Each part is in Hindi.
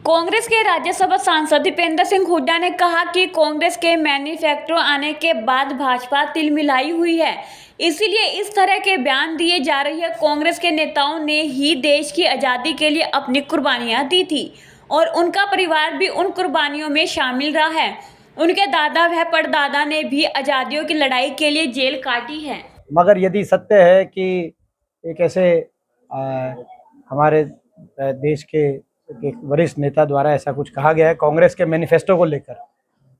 कांग्रेस के राज्यसभा सांसद दीपेंद्र सिंह हुड्डा ने कहा कि कांग्रेस के मैनिफेस्टो आने के बाद भाजपा तिलमिलाई हुई है, इसीलिए इस तरह के बयान दिए जा रही है। कांग्रेस के नेताओं ने ही देश की आज़ादी के लिए अपनी कुर्बानियां दी थी और उनका परिवार भी उन कुर्बानियों में शामिल रहा है। उनके दादा व परदादा ने भी आज़ादियों की लड़ाई के लिए जेल काटी है। मगर यदि सत्य है कि एक ऐसे हमारे देश के एक वरिष्ठ नेता द्वारा ऐसा कुछ कहा गया है कांग्रेस के मैनिफेस्टो को लेकर,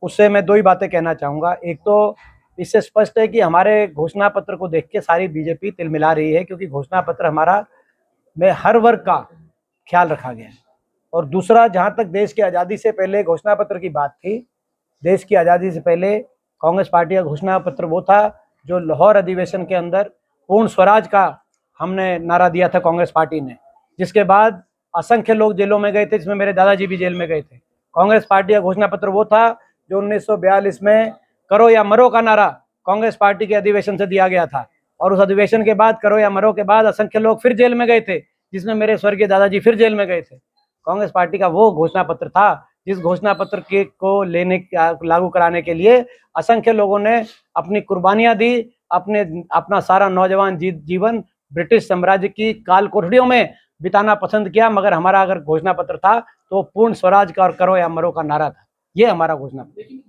उससे मैं दो ही बातें कहना चाहूँगा। एक तो इससे स्पष्ट है कि हमारे घोषणा पत्र को देख के सारी बीजेपी तिलमिला रही है, क्योंकि घोषणा पत्र हमारा में हर वर्ग का ख्याल रखा गया है। और दूसरा, जहाँ तक देश की आज़ादी से पहले घोषणा पत्र की बात थी, देश की आज़ादी से पहले कांग्रेस पार्टी का घोषणा पत्र वो था जो लाहौर अधिवेशन के अंदर पूर्ण स्वराज का हमने नारा दिया था कांग्रेस पार्टी ने, जिसके बाद असंख्य लोग जेलों में गए थे, जिसमें मेरे दादाजी भी जेल में गए थे। कांग्रेस पार्टी का घोषणा पत्र वो था जो 1942 में करो या मरो का नारा कांग्रेस पार्टी के अधिवेशन से दिया गया था, और उस अधिवेशन के बाद करो या मरो के बाद असंख्य लोग फिर जेल में गए थे, जिसमें मेरे स्वर्गीय दादाजी फिर जेल में गए थे। कांग्रेस पार्टी का वो घोषणा पत्र था जिस घोषणा पत्र के को लागू कराने के लिए असंख्य लोगों ने अपनी कुर्बानियां दी, अपना सारा नौजवान जीवन ब्रिटिश साम्राज्य की काल कोठरियों में बिताना पसंद किया। मगर हमारा अगर घोषणा पत्र था तो पूर्ण स्वराज का और करो या मरो का नारा था। ये हमारा घोषणा पत्र।